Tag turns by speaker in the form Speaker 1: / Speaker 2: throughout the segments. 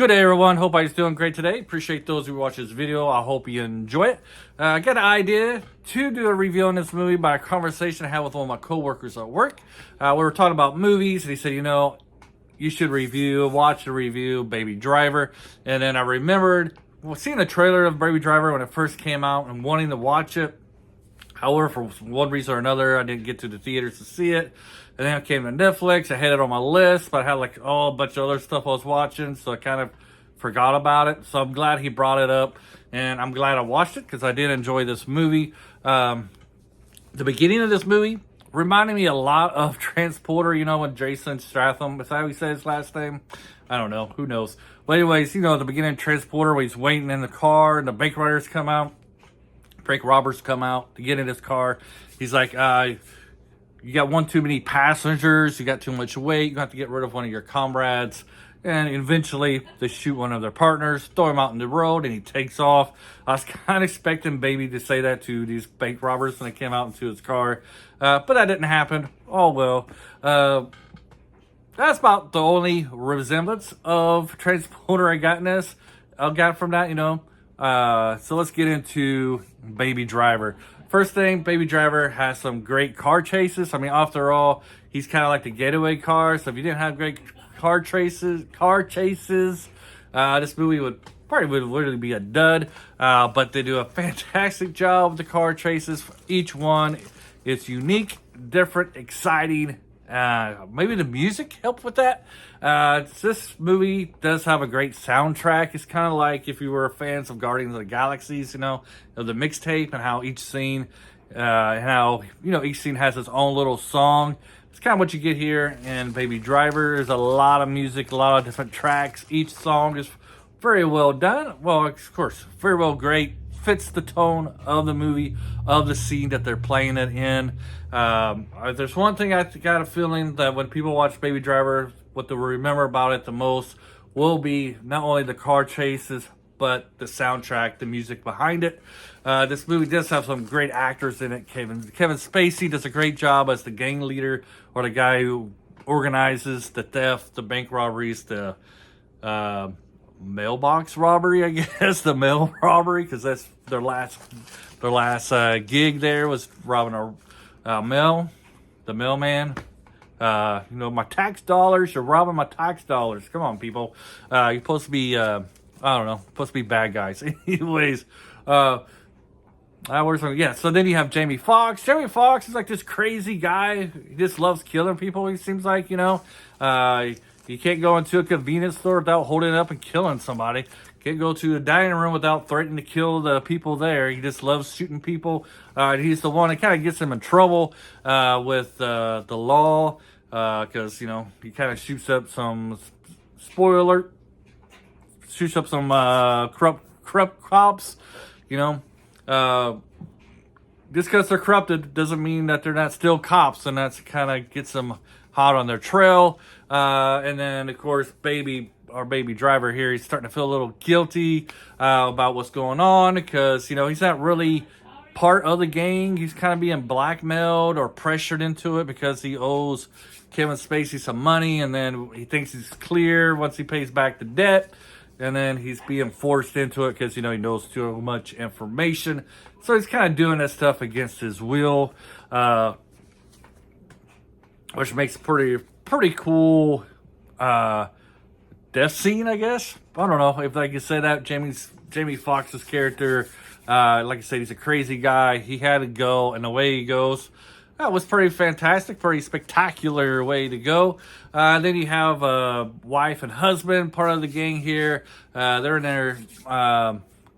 Speaker 1: Good day, everyone. Hope everybody's doing great today. Appreciate those who watch this video. I hope you enjoy it. I got an idea to do a review on this movie by a conversation I had with one of my coworkers at work. We were talking about movies, and he said, you should watch the review, Baby Driver. And then I remembered seeing a trailer of Baby Driver when it first came out and wanting to watch it. However, for one reason or another, I didn't get to the theaters to see it. And then it came to Netflix. I had it on my list, but I had a bunch of other stuff I was watching, so I kind of forgot about it. So I'm glad he brought it up, and I'm glad I watched it because I did enjoy this movie. The beginning of this movie reminded me a lot of Transporter, when Jason Statham, is that how he said his last name? I don't know. Who knows? But anyways, at the beginning of Transporter where he's waiting in the car and the bank robbers come out to get in his car. He's like, you got one too many passengers, you got too much weight, you have to get rid of one of your comrades. And eventually they shoot one of their partners, throw him out in the road, and he takes off. I was kind of expecting Baby to say that to these bank robbers when they came out into his car. But that didn't happen. Oh well. That's about the only resemblance of Transporter I got from that, So let's get into Baby Driver. First thing, Baby Driver has some great car chases. I mean, after all, he's kind of like the getaway car. So if you didn't have great car chases, this movie would literally be a dud. But they do a fantastic job with the car chases. Each one is unique, different, exciting. Maybe the music helped with that. This movie does have a great soundtrack. It's kind of like if you were fans of Guardians of the Galaxies, the mixtape and how each scene, each scene has its own little song. It's kind of what you get here in Baby Driver. There's a lot of music, a lot of different tracks. Each song is very well done. Well, of course, very well great. Fits the tone of the movie, of the scene that they're playing it in. There's one thing I got a feeling that when people watch Baby Driver, what they'll remember about it the most will be not only the car chases, but the soundtrack, the music behind it. This movie does have some great actors in it. Kevin Spacey does a great job as the gang leader, or the guy who organizes the theft, the bank robberies, the mailbox robbery, I guess, the mail robbery, because that's their last gig there was robbing a mail, the mailman. My tax dollars, you're robbing my tax dollars. Come on, people. You're supposed to be, supposed to be bad guys. Anyways, so then you have Jamie Foxx. Jamie Foxx is like this crazy guy. He just loves killing people, he seems like, you can't go into a convenience store without holding it up and killing somebody. Can't go to a dining room without threatening to kill the people there. He just loves shooting people. He's the one that kind of gets him in trouble with the law because, he kind of shoots up some, spoiler alert, shoots up some corrupt cops, just because they're corrupted doesn't mean that they're not still cops, and that's kind of gets them hot on their trail. And then, of course, Baby Driver here, he's starting to feel a little guilty about what's going on because, he's not really part of the gang. He's kind of being blackmailed or pressured into it because he owes Kevin Spacey some money, and then he thinks he's clear once he pays back the debt. And then he's being forced into it because, he knows too much information. So he's kind of doing that stuff against his will, which makes pretty cool death scene, I guess. I don't know if I can say that. Jamie Foxx's character, like I said, he's a crazy guy. He had to go, and the way he goes, that was pretty fantastic, pretty spectacular way to go. Then you have wife and husband, part of the gang here. They're in there.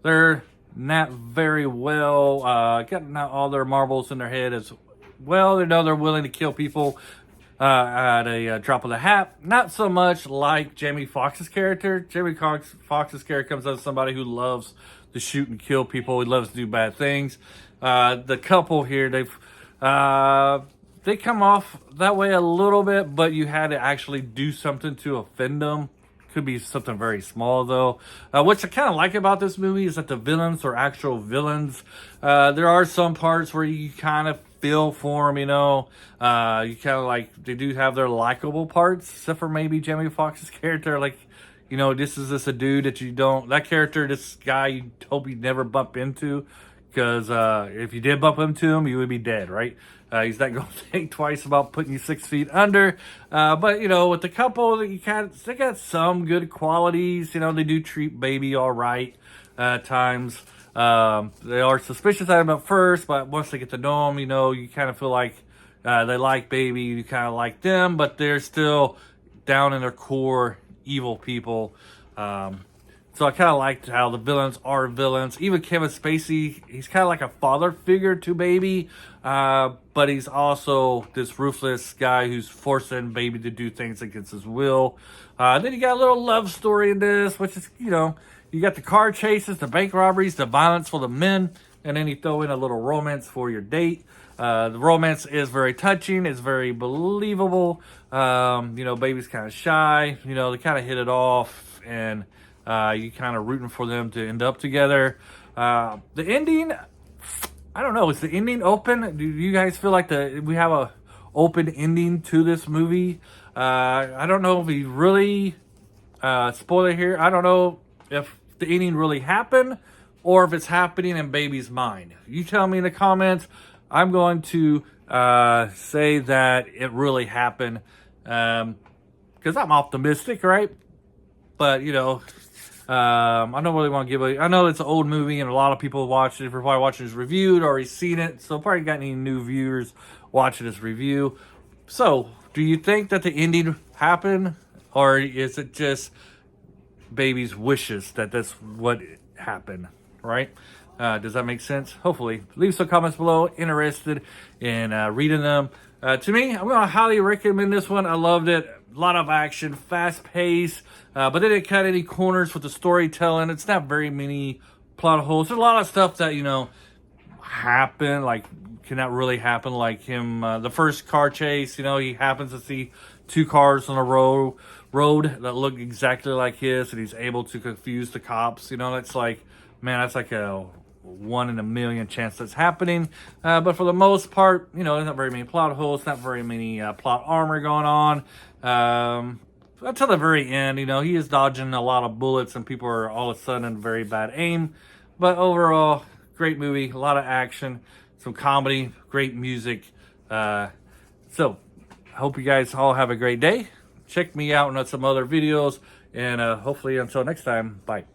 Speaker 1: They're not very well. Got not all their marbles in their head as well. They know they're willing to kill people at a drop of the hat. Not so much like Jamie Foxx's character. Jamie Foxx's character comes out as somebody who loves to shoot and kill people. He loves to do bad things. The couple here, they come off that way a little bit, but you had to actually do something to offend them. Could be something very small, though. What I kind of like about this movie is that the villains are actual villains. There are some parts where you kind of feel for them, you know. You kind of like, they do have their likable parts, except for maybe Jamie Foxx's character. Like, You know, this is just a dude that that character, this guy, you hope you never bump into, because if you did bump into him, you would be dead, right? He's not going to think twice about putting you 6 feet under. But, you know, with the couple, they got some good qualities. You know, they do treat baby all right at times. They are suspicious at him at first, but once they get to know him, you know, you kind of feel like they like baby, you kind of like them, but they're still down in their core evil people. So I kind of liked how the villains are villains. Even Kevin Spacey, he's kind of like a father figure to baby, but he's also this ruthless guy who's forcing baby to do things against his will. Then you got a little love story in this, which is, you know, you got the car chases, the bank robberies, the violence for the men, and then you throw in a little romance for your date. The romance is very touching. It's very believable. You know, baby's kind of shy. You know, they kind of hit it off, and you kind of rooting for them to end up together. The ending, I don't know. Is the ending open? Do you guys feel like we have a open ending to this movie? I don't know if we really spoil it here. I don't know if the ending really happened or if it's happening in baby's mind. You tell me in the comments. I'm going to say that it really happened because I'm optimistic, right? But, you know, I don't really want to I know it's an old movie and a lot of people watched it. If you're probably watching this reviewed, already seen it. So probably got any new viewers watching this review. So, do you think that the ending happened? Or is it just baby's wishes that that's what happened, right? Does that make sense? Hopefully. Leave some comments below. Interested in reading them. To me, I'm going to highly recommend this one. I loved it. A lot of action, fast pace, but they didn't cut any corners with the storytelling. It's not very many plot holes. There's a lot of stuff that, you know, happen, like cannot really happen, like him, the first car chase, you know, he happens to see 2 cars on a road that look exactly like his, and he's able to confuse the cops. You know, that's like, man, that's like a 1 in a million chance that's happening. But for the most part, you know, there's not very many plot holes, not very many plot armor going on. Until the very end, you know, he is dodging a lot of bullets and people are all of a sudden in very bad aim. But overall, great movie, a lot of action, some comedy, great music. So, I hope you guys all have a great day. Check me out on some other videos. And hopefully until next time, bye.